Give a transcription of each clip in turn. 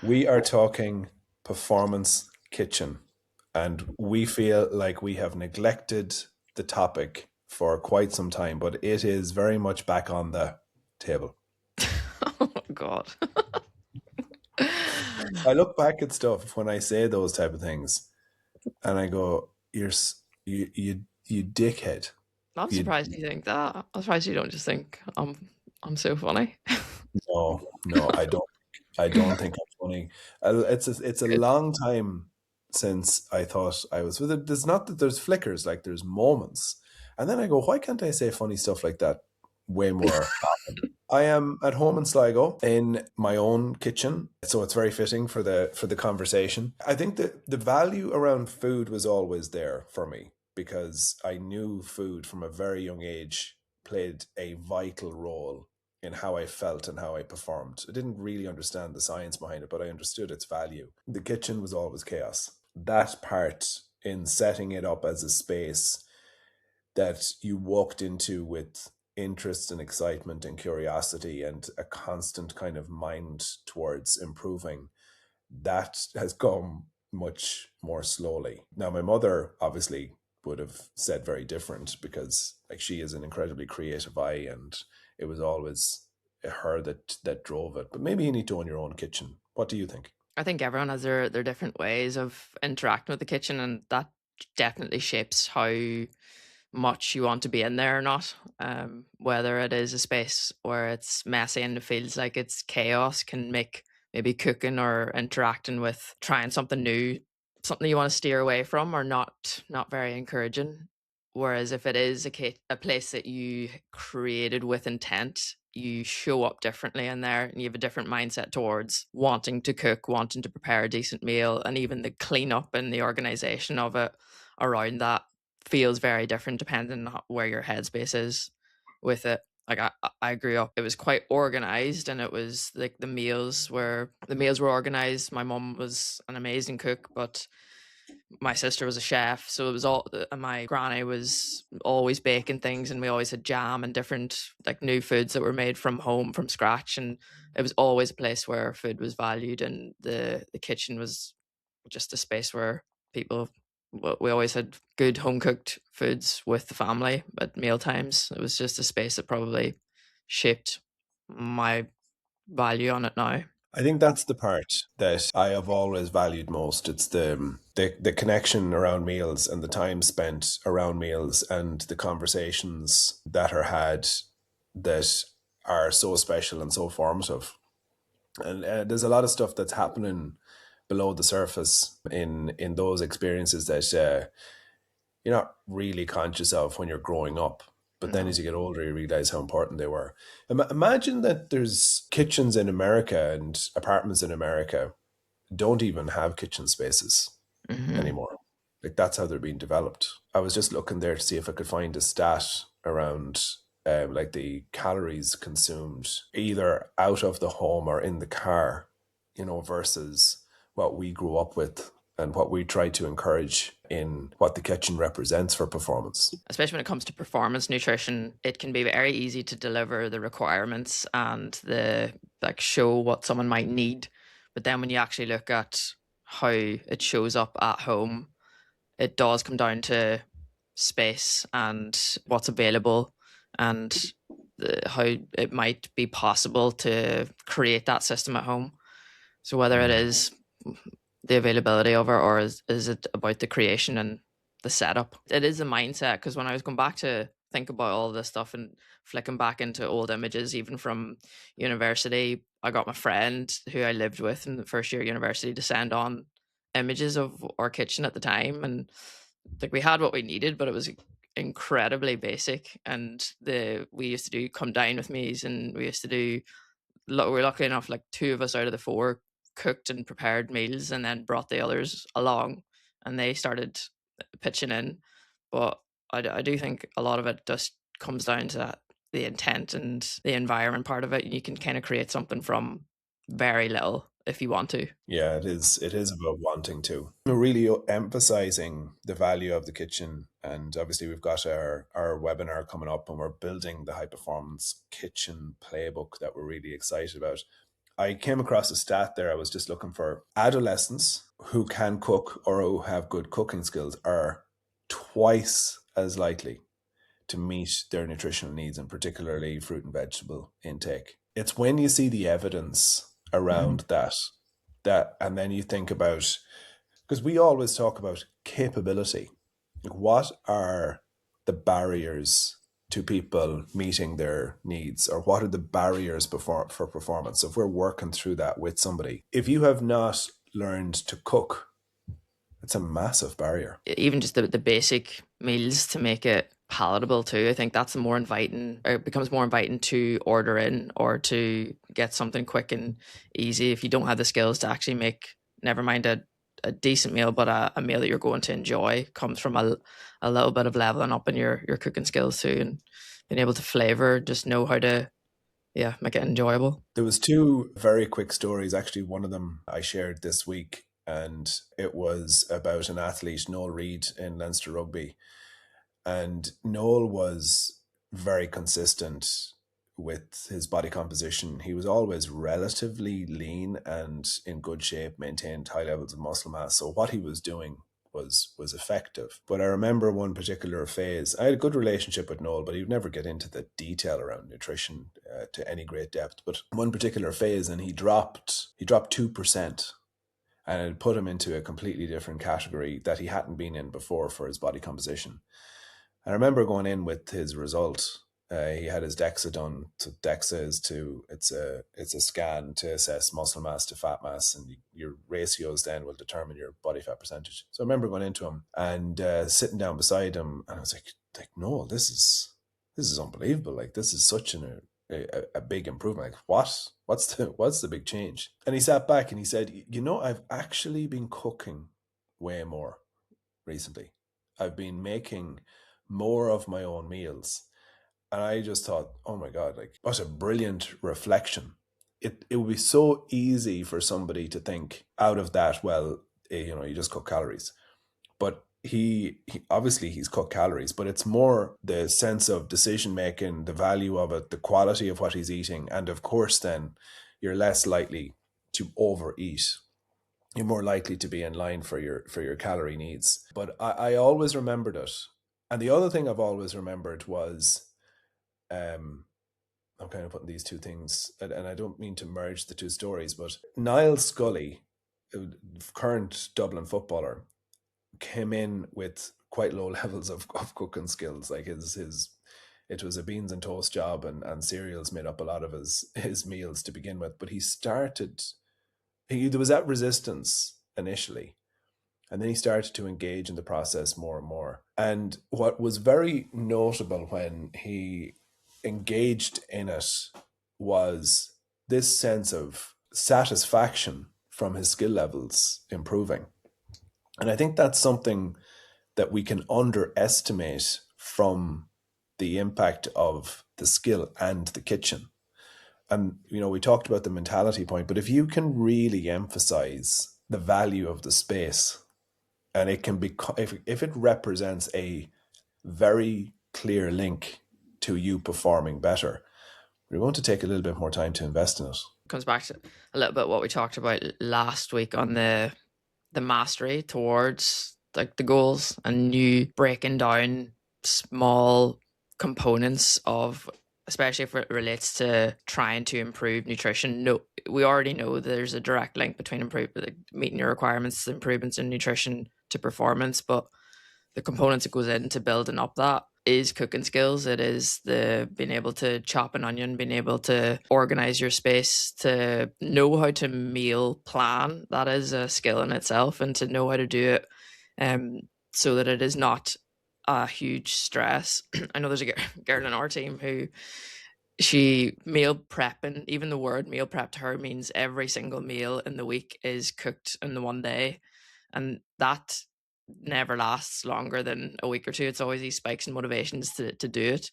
We are talking performance kitchen, and we feel like we have neglected the topic for quite some time, but it is very much back on the table. Oh God. I look back at stuff when I say those type of things, and I go, "You dickhead! Not You surprised you think that. I'm surprised you don't just think I'm so funny. no, I don't think I'm funny. It's a Good. long time since I thought I was with it. There's not that there's flickers, like there's moments. And then I go, why can't I say funny stuff like that way more often? I am at home in Sligo in my own kitchen, so it's very fitting for the conversation. I think that the value around food was always there for me because I knew food from a very young age played a vital role in how I felt and how I performed. I didn't really understand the science behind it, but I understood its value. The kitchen was always chaos. That part in setting it up as a space that you walked into with interest and excitement and curiosity and a constant kind of mind towards improving, that has come much more slowly. Now, my mother obviously would have said very different because like she is an incredibly creative eye and it was always her that drove it. But maybe you need to own your own kitchen. What do you think? I think everyone has their different ways of interacting with the kitchen, and that definitely shapes how much you want to be in there or not. Whether it is a space where it's messy and it feels like it's chaos, can make maybe cooking or interacting with trying something new something you want to steer away from, or not very encouraging. Whereas if it is a place that you created with intent, you show up differently in there and you have a different mindset towards wanting to cook, wanting to prepare a decent meal, and even the cleanup and the organization of it around that feels very different depending on where your headspace is with it. Like I grew up, it was quite organized, and it was like the meals were organized. My mom was an amazing cook, but my sister was a chef, so it was all. And my granny was always baking things, and we always had jam and different like new foods that were made from home from scratch. And it was always a place where food was valued, and the kitchen was just a space where people. We always had good home cooked foods with the family at meal times. It was just a space that probably shaped my value on it now. I think that's the part that I have always valued most. It's the connection around meals and the time spent around meals and the conversations that are had that are so special and so formative. And there's a lot of stuff that's happening below the surface in those experiences that you're not really conscious of when you're growing up. But then No. as you get older, you realize how important they were. Imagine that there's kitchens in America and apartments in America don't even have kitchen spaces Hmm. anymore. Like that's how they're being developed. I was just looking there to see if I could find a stat around like the calories consumed either out of the home or in the car, versus what we grew up with and what we try to encourage in what the kitchen represents for performance. Especially when it comes to performance nutrition, it can be very easy to deliver the requirements and the like show what someone might need. But then when you actually look at how it shows up at home, it does come down to space and what's available, and how it might be possible to create that system at home. So whether it is the availability of it, or is it about the creation and the setup? It is a mindset, because when I was going back to think about all this stuff and flicking back into old images, even from university, I got my friend who I lived with in the first year of university to send on images of our kitchen at the time, and like we had what we needed, but it was incredibly basic. And the we used to do come down with me's, and we used to do we were lucky enough, like two of us out of the four cooked and prepared meals and then brought the others along, and they started pitching in. But I do think a lot of it just comes down to the intent and the environment part of it. You can kind of create something from very little if you want to. Yeah, it is. It is about wanting to. We're really emphasizing the value of the kitchen, and obviously we've got our webinar coming up, and we're building the high performance kitchen playbook that we're really excited about. I came across a stat there. I was just looking for adolescents who can cook or who have good cooking skills are twice as likely to meet their nutritional needs, and particularly fruit and vegetable intake. It's when you see the evidence Mhm. around that, and then you think about, because we always talk about capability. Like, what are the barriers to people meeting their needs, or what are the barriers for performance? So if we're working through that with somebody, if you have not learned to cook, it's a massive barrier. Even just the basic meals to make it palatable too. I think that's more inviting, or it becomes more inviting to order in or to get something quick and easy if you don't have the skills to actually make, never mind a decent meal, but a meal that you're going to enjoy comes from a little bit of leveling up in your cooking skills too, and being able to flavor, just know how to, yeah, make it enjoyable. There was two very quick stories. Actually, one of them I shared this week, and it was about an athlete, Noel Reid, in Leinster Rugby. And Noel was very consistent with his body composition. He was always relatively lean and in good shape, maintained high levels of muscle mass. So what he was doing was effective. But I remember one particular phase. I had a good relationship with Noel, but he would never get into the detail around nutrition to any great depth. But one particular phase, and he dropped 2%, and it put him into a completely different category that he hadn't been in before for his body composition. I remember going in with his result. He had his DEXA done. So DEXA is it's a scan to assess muscle mass to fat mass, and your ratios then will determine your body fat percentage. So I remember going into him and sitting down beside him, and I was like, no, this is unbelievable. Like, this is such a big improvement. Like, what's the big change? And he sat back and he said, I've actually been cooking way more recently. I've been making more of my own meals. And I just thought, oh my God, like, what a brilliant reflection. It would be so easy for somebody to think out of that, well, you just cook calories. But he obviously he's cooked calories, but it's more the sense of decision making, the value of it, the quality of what he's eating. And of course, then you're less likely to overeat. You're more likely to be in line for your calorie needs. But I always remembered it. And the other thing I've always remembered was, um, I'm kind of putting these two things, and I don't mean to merge the two stories, but Niall Scully, current Dublin footballer, came in with quite low levels of cooking skills. Like, his it was a beans and toast job, and cereals made up a lot of his meals to begin with. But there was that resistance initially, and then he started to engage in the process more and more. And what was very notable when he engaged in it was this sense of satisfaction from his skill levels improving. And I think that's something that we can underestimate from the impact of the skill and the kitchen. And, we talked about the mentality point, but if you can really emphasize the value of the space, and it can be, if it represents a very clear link to you performing better, you're going to take a little bit more time to invest in it. Comes back to a little bit what we talked about last week on the mastery towards like the goals, and you breaking down small components of, especially if it relates to trying to improve nutrition. No, we already know there's a direct link between like meeting your requirements, improvements in nutrition to performance, but the components that goes into building up that is cooking skills. It is the being able to chop an onion, being able to organize your space, to know how to meal plan. That is a skill in itself, and to know how to do it so that it is not a huge stress. I know there's a girl in our team who she meal prepping, even the word meal prep to her means every single meal in the week is cooked in the one day, and that never lasts longer than a week or two. It's always these spikes in motivations to do it.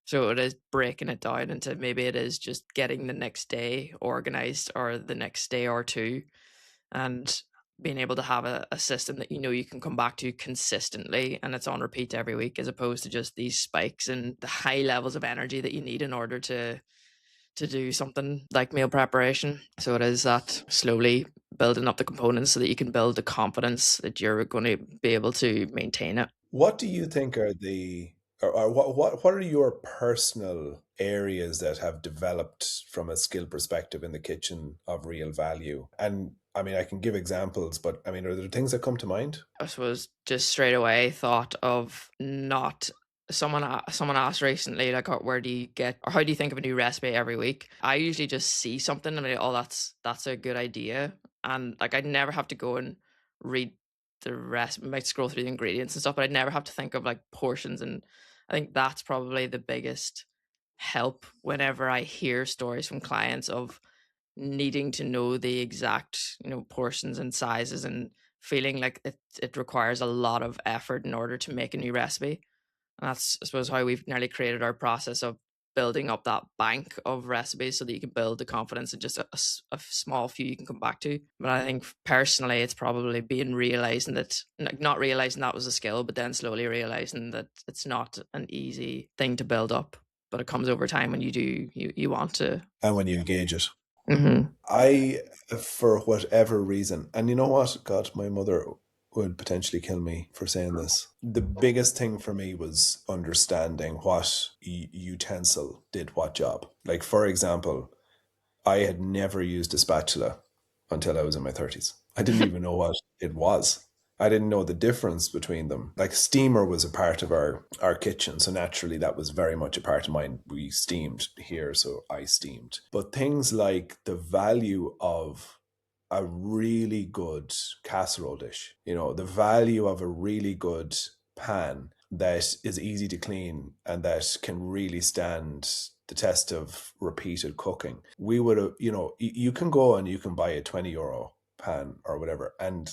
So it is breaking it down into, maybe it is just getting the next day organized or the next day or two, and being able to have a system that you can come back to consistently and it's on repeat every week, as opposed to just these spikes and the high levels of energy that you need in order to to do something like meal preparation. So it is that slowly building up the components so that you can build the confidence that you're going to be able to maintain it. What do you think are or what are your personal areas that have developed from a skill perspective in the kitchen of real value? And I mean, I can give examples, but I mean, are there things that come to mind? I suppose just straight away thought of not someone asked recently like, "Oh, where do you get or how do you think of a new recipe every week?" I usually just see something and I'm like, oh, that's a good idea, and like I'd never have to go and read the recipe. Might scroll through the ingredients and stuff, but I'd never have to think of like portions, and I think that's probably the biggest help whenever I hear stories from clients of needing to know the exact, portions and sizes, and feeling like it requires a lot of effort in order to make a new recipe. And that's, I suppose, how we've nearly created our process of building up that bank of recipes so that you can build the confidence in just a small few you can come back to. But I think personally, it's probably being realizing that, like, not realizing that was a skill, but then slowly realizing that it's not an easy thing to build up. But it comes over time when you want to. And when you engage it. Hmm. I, for whatever reason, and you know what? God, my mother would potentially kill me for saying this. The biggest thing for me was understanding what utensil did what job. Like, for example, I had never used a spatula until I was in my 30s. I didn't even know what it was. I didn't know the difference between them. Like, steamer was a part of our kitchen, so naturally that was very much a part of mine. We steamed here, so I steamed. But things like the value of a really good casserole dish, the value of a really good pan that is easy to clean and that can really stand the test of repeated cooking. We would have, you can go and you can buy a €20 pan or whatever, and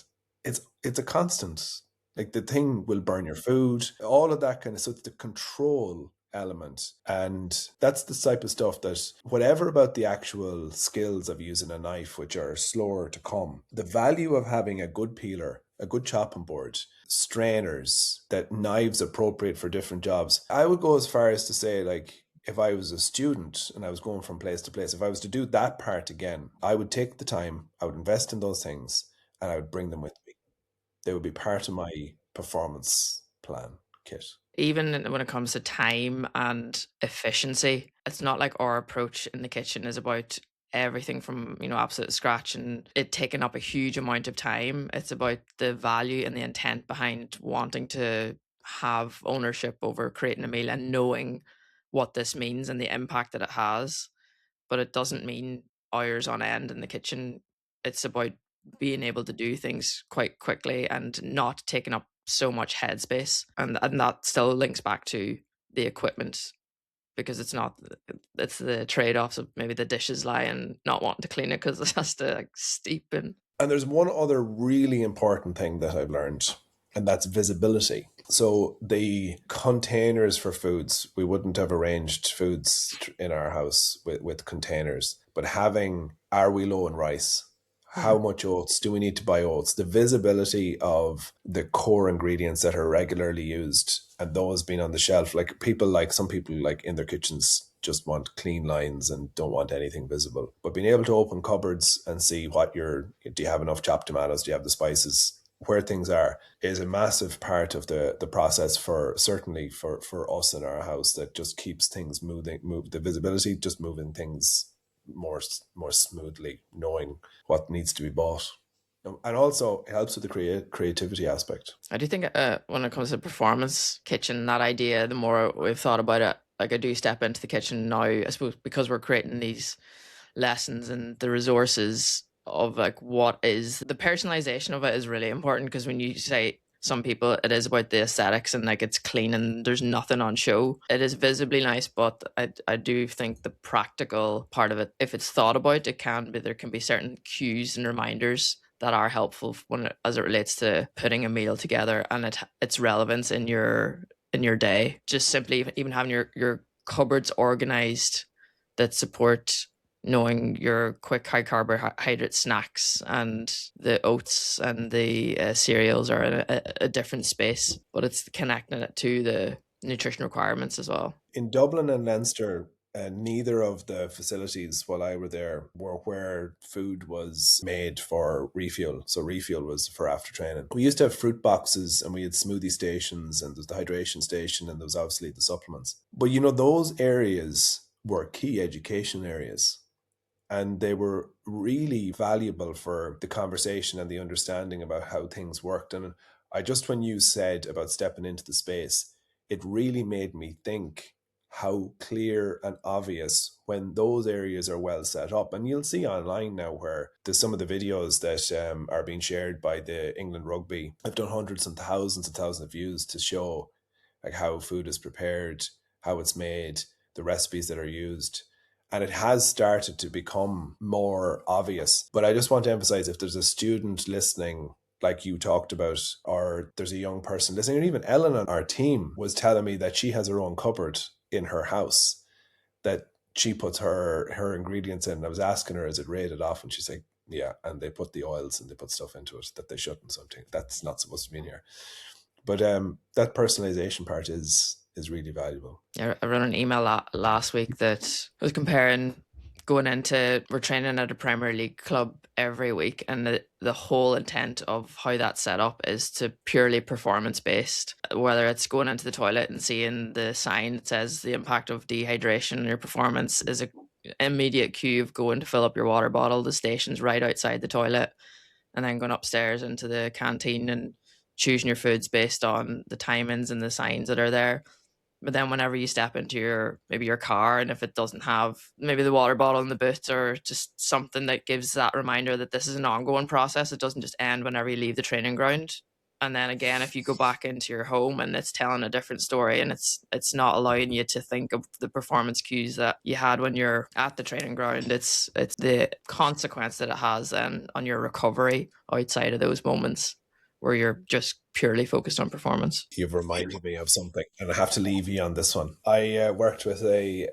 it's a constant. Like, the thing will burn your food, all of that kind of. So it's the control element, and that's the type of stuff that, whatever about the actual skills of using a knife, which are slower to come, the value of having a good peeler, a good chopping board, strainers, that knives appropriate for different jobs. I would go as far as to say, like, if I was a student and I was going from place to place, if I was to do that part again, I would take the time, I would invest in those things, and I would bring them with me. They would be part of my performance plan kit. Even when it comes to time and efficiency, it's not like our approach in the kitchen is about everything from, absolute scratch and it taking up a huge amount of time. It's about the value and the intent behind wanting to have ownership over creating a meal and knowing what this means and the impact that it has. But it doesn't mean hours on end in the kitchen. It's about being able to do things quite quickly and not taking up so much headspace. And that still links back to the equipment, because it's the trade-offs of maybe the dishes lie and not wanting to clean it because it has to like steep in. And there's one other really important thing that I've learned, and that's visibility. So the containers for foods, we wouldn't have arranged foods in our house with containers, but having, are we low in rice? How much oats? Do we need to buy oats? The visibility of the core ingredients that are regularly used and those being on the shelf. Like, some people like in their kitchens just want clean lines and don't want anything visible. But being able to open cupboards and see do you have enough chopped tomatoes? Do you have the spices? Where things are is a massive part of the process, certainly for us in our house, that just keeps things the visibility, just moving things more smoothly, knowing what needs to be bought. And also it helps with the creativity aspect. I do think when it comes to performance kitchen, that idea, the more we've thought about it, like I do step into the kitchen now, I suppose, because we're creating these lessons and the resources of like what is the personalization of it is really important, because when you say some people it is about the aesthetics and like it's clean and there's nothing on show, it is visibly nice, but I do think the practical part of it, if it's thought about, there can be certain cues and reminders that are helpful as it relates to putting a meal together and its relevance in your day. Just simply even having your cupboards organized that support knowing your quick high carbohydrate snacks, and the oats and the cereals are in a different space, but it's connecting it to the nutrition requirements as well. In Dublin and Leinster, neither of the facilities while I were there were where food was made for refuel. So refuel was for after training. We used to have fruit boxes and we had smoothie stations and there's the hydration station and there was obviously the supplements. But those areas were key education areas. And they were really valuable for the conversation and the understanding about how things worked. And when you said about stepping into the space, it really made me think how clear and obvious when those areas are well set up. And you'll see online now where there's some of the videos that are being shared by the England Rugby. I've done hundreds and thousands of views to show like how food is prepared, how it's made, the recipes that are used. And it has started to become more obvious. But I just want to emphasize, if there's a student listening, like you talked about, or there's a young person listening, or even Ellen on our team was telling me that she has her own cupboard in her house that she puts her ingredients in. I was asking her, is it rated off? And she's like, yeah. And they put the oils and they put stuff into it that they shouldn't. Something that's not supposed to be in here. But that personalization part is really valuable. Yeah, I wrote an email last week that was comparing going into, we're training at a Premier League club every week, and the whole intent of how that's set up is to purely performance based. Whether it's going into the toilet and seeing the sign that says the impact of dehydration on your performance is a immediate cue of going to fill up your water bottle. The station's right outside the toilet, and then going upstairs into the canteen and choosing your foods based on the timings and the signs that are there. But then whenever you step into maybe your car, and if it doesn't have maybe the water bottle in the boot or just something that gives that reminder that this is an ongoing process, it doesn't just end whenever you leave the training ground. And then again, if you go back into your home and it's telling a different story, and it's not allowing you to think of the performance cues that you had when you're at the training ground, it's the consequence that it has then on your recovery outside of those moments where you're just purely focused on performance. You've reminded me of something, and I have to leave you on this one. I worked with a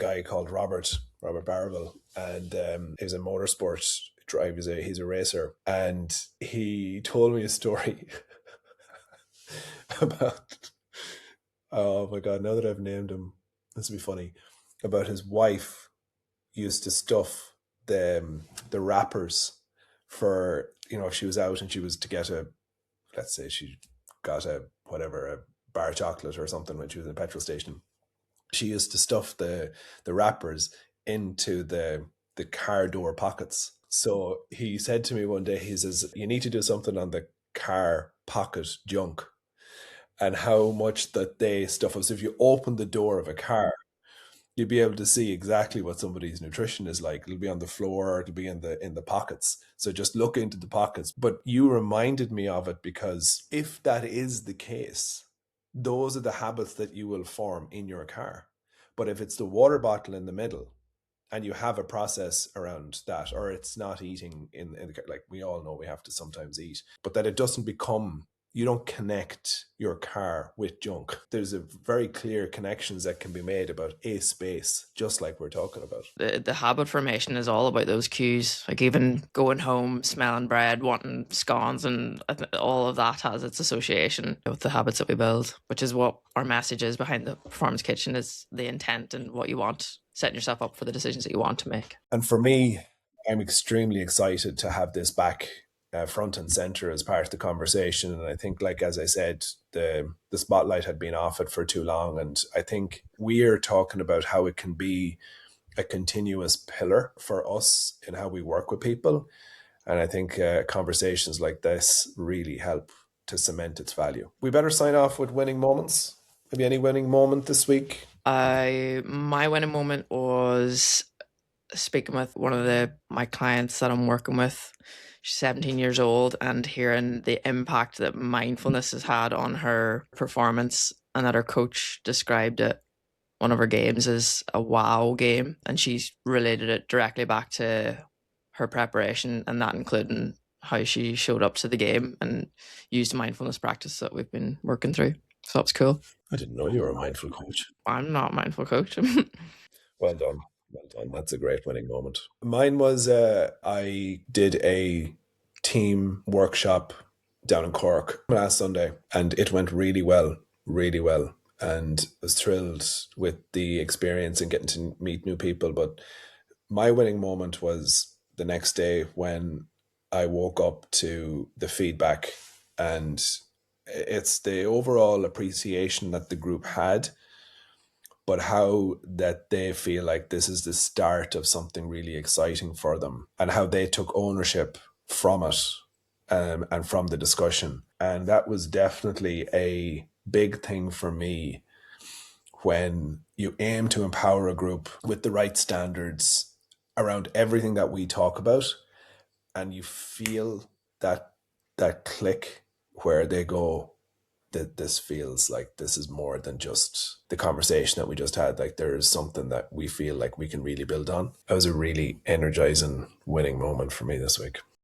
guy called Robert Barrable, and he's a motorsport driver. He's a racer, and he told me a story about, oh my god, now that I've named him, this will be funny, about his wife used to stuff the wrappers for, if she was out and she was to get let's say she got a bar chocolate or something when she was in a petrol station. She used to stuff the wrappers into the car door pockets. So he said to me one day, he says, you need to do something on the car pocket junk and how much that they stuff us. So if you open the door of a car, you'll be able to see exactly what somebody's nutrition is like. It'll be on the floor, it'll be in the pockets. So just look into the pockets. But you reminded me of it because if that is the case, those are the habits that you will form in your car. But if it's the water bottle in the middle and you have a process around that, or it's not eating in the, like we all know we have to sometimes eat, but that it doesn't become, you don't connect your car with junk. There's a very clear connections that can be made about a space, just like we're talking about. The habit formation is all about those cues. Like even going home, smelling bread, wanting scones, and all of that has its association with the habits that we build, which is what our message is behind the Performance Kitchen, is the intent and what you want, setting yourself up for the decisions that you want to make. And for me, I'm extremely excited to have this back front and center as part of the conversation. And I think, like as I said, the spotlight had been off it for too long. And I think we're talking about how it can be a continuous pillar for us in how we work with people. And I think conversations like this really help to cement its value. We better sign off with winning moments. Maybe any winning moment this week? My winning moment was speaking with one of my clients that I'm working with. She's 17 years old, and hearing the impact that mindfulness has had on her performance, and that her coach described it, one of her games, as a wow game, and she's related it directly back to her preparation, and that including how she showed up to the game and used mindfulness practice that we've been working through. So that's cool. I didn't know you were a mindful coach. I'm not a mindful coach. Well done. Well done. That's a great winning moment. Mine was I did a team workshop down in Cork last Sunday, and it went really well, really well. and was thrilled with the experience and getting to meet new people. But my winning moment was the next day when I woke up to the feedback, and it's the overall appreciation that the group had, but how that they feel like this is the start of something really exciting for them, and how they took ownership from it, and from the discussion. And that was definitely a big thing for me, when you aim to empower a group with the right standards around everything that we talk about, and you feel that click where they go, that this feels like this is more than just the conversation that we just had. Like, there is something that we feel like we can really build on. That was a really energizing winning moment for me this week.